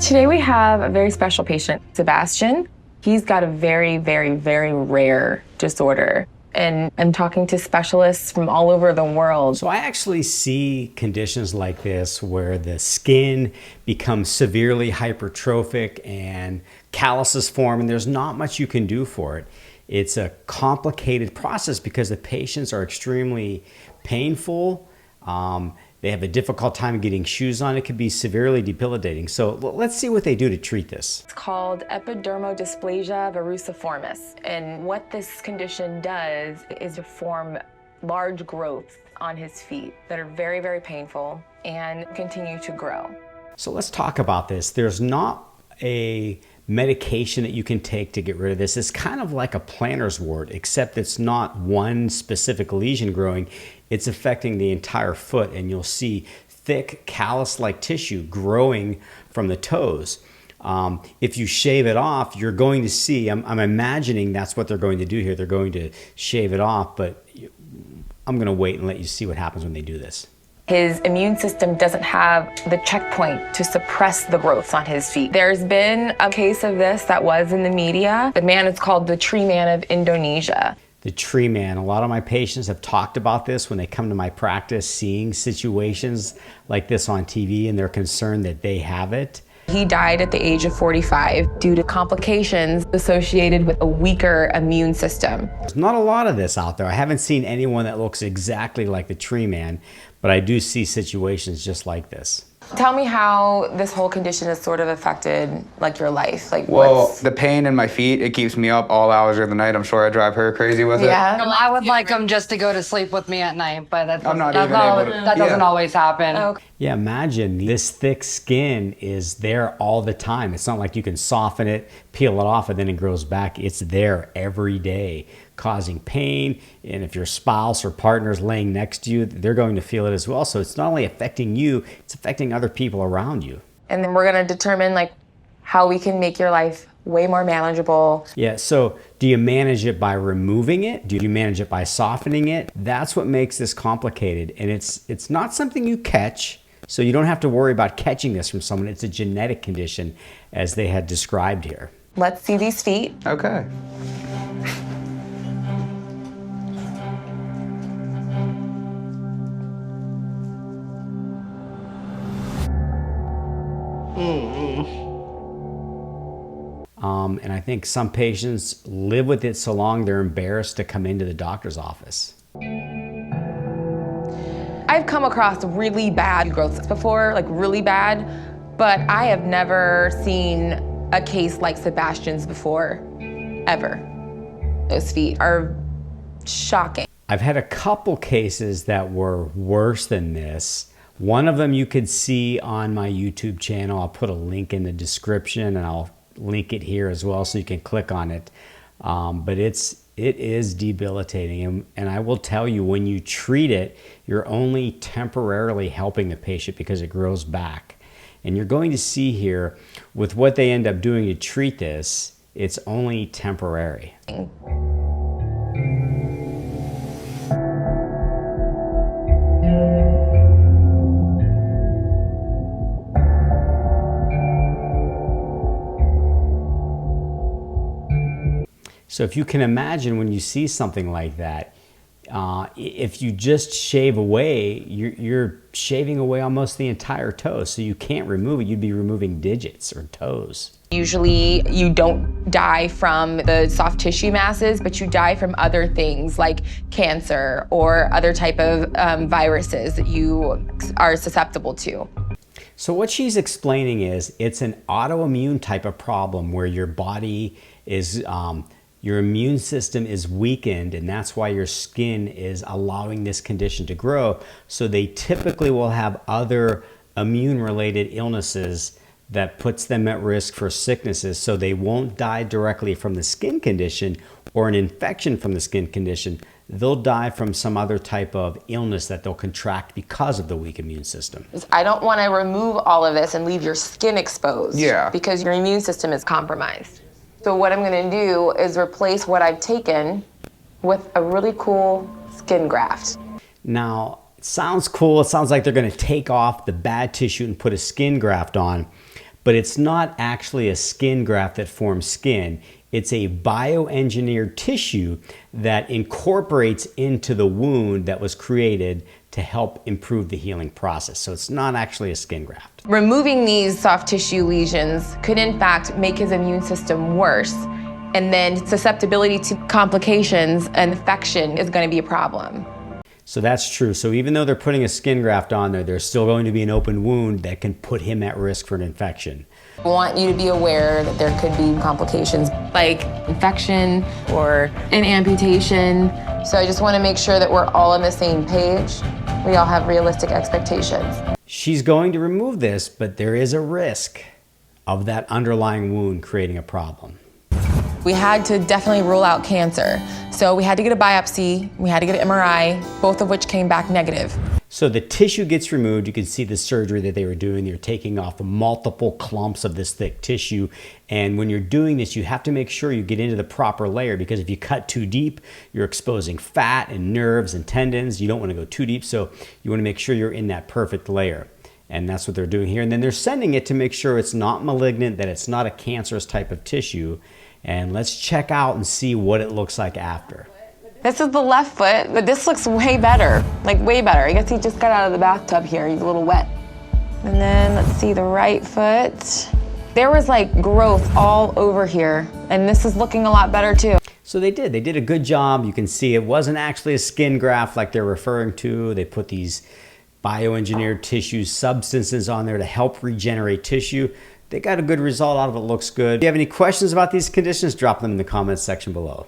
Today we have a very special patient, Sebastian. He's got a very, very, very rare disorder. And I'm talking to specialists from all over the world. So I actually see conditions like this where the skin becomes severely hypertrophic and calluses form, and there's not much you can do for it. It's a complicated process because the patients are extremely painful. They have a difficult time getting shoes on. It could be severely debilitating. So let's see what they do to treat this. It's called epidermodysplasia verruciformis. And what this condition does is to form large growths on his feet that are very, very painful and continue to grow. So let's talk about this. There's not a medication that you can take to get rid of this. It's kind of like a plantar's wart, except it's not one specific lesion growing. It's affecting the entire foot, and you'll see thick callus-like tissue growing from the toes. If you shave it off, you're going to see, I'm imagining that's what they're going to do here. They're going to shave it off, but I'm going to wait and let you see what happens when they do this. His immune system doesn't have the checkpoint to suppress the growths on his feet. There's been a case of this that was in the media. The man is called the tree man of Indonesia. The tree man. A lot of my patients have talked about this when they come to my practice, seeing situations like this on TV, and they're concerned that they have it. He died at the age of 45 due to complications associated with a weaker immune system. There's not a lot of this out there. I haven't seen anyone that looks exactly like the tree man, but I do see situations just like this. Tell me how this whole condition has sort of affected like your life. Well, the pain in my feet, it keeps me up all hours of the night. I'm sure I drive her crazy with it. Yeah. I would like him just to go to sleep with me at night, but that that doesn't always happen. Okay. Yeah, imagine this thick skin is there all the time. It's not like you can soften it, peel it off, and then it grows back. It's there every day, causing pain. And if your spouse or partner is laying next to you, they're going to feel it as well. So it's not only affecting you, it's affecting other people around you. And then we're going to determine like how we can make your life way more manageable. Yeah, so do you manage it by removing it? Do you manage it by softening it? That's what makes this complicated. And it's not something you catch, so you don't have to worry about catching this from someone. It's a genetic condition, as they had described here. Let's see these feet. Okay. And I think some patients live with it so long they're embarrassed to come into the doctor's office. I've come across really bad growths before, like really bad, but I have never seen a case like Sebastian's before, ever. Those feet are shocking. I've had a couple cases that were worse than this. One of them you could see on my YouTube channel. I'll put a link in the description, and I'll link it here as well so you can click on it. But it is debilitating, and I will tell you, when you treat it, you're only temporarily helping the patient because it grows back. And you're going to see here with what they end up doing to treat this, it's only temporary. So if you can imagine when you see something like that, if you just shave away, you're shaving away almost the entire toe. So you can't remove it. You'd be removing digits or toes. Usually you don't die from the soft tissue masses, but you die from other things like cancer or other type of viruses that you are susceptible to. So what she's explaining is it's an autoimmune type of problem where your body is, your immune system is weakened, and that's why your skin is allowing this condition to grow. So they typically will have other immune-related illnesses that puts them at risk for sicknesses, so they won't die directly from the skin condition or an infection from the skin condition. They'll die from some other type of illness that they'll contract because of the weak immune system. I don't want to remove all of this and leave your skin exposed. Yeah. Because your immune system is compromised. So what I'm going to do is replace what I've taken with a really cool skin graft. Now, it sounds cool. It sounds like they're going to take off the bad tissue and put a skin graft on. but it's not actually a skin graft that forms skin. It's a bioengineered tissue that incorporates into the wound that was created to help improve the healing process. So it's not actually a skin graft. Removing these soft tissue lesions could in fact make his immune system worse, and then susceptibility to complications and infection is going to be a problem. So that's true. So even though they're putting a skin graft on there, there's still going to be an open wound that can put him at risk for an infection. I want you to be aware that there could be complications like infection or an amputation. So I just want to make sure that we're all on the same page. We all have realistic expectations. She's going to remove this, but there is a risk of that underlying wound creating a problem. We had to definitely rule out cancer. So we had to get a biopsy, we had to get an MRI, both of which came back negative. So the tissue gets removed. You can see the surgery that they were doing. They're taking off multiple clumps of this thick tissue. And when you're doing this, you have to make sure you get into the proper layer, because if you cut too deep, you're exposing fat and nerves and tendons. You don't want to go too deep, so you want to make sure you're in that perfect layer. And that's what they're doing here. And then they're sending it to make sure it's not malignant, that it's not a cancerous type of tissue. And let's check out and see what it looks like after. This is the left foot, but this looks way better, like way better. I guess he just got out of the bathtub here. He's a little wet. And then let's see the right foot. There was like growth all over here, and this is looking a lot better too. So they did a good job. You can see it wasn't actually a skin graft like they're referring to. They put these bioengineered tissue substances on there to help regenerate tissue. They got a good result out of it. Looks good. If you have any questions about these conditions, drop them in the comments section below.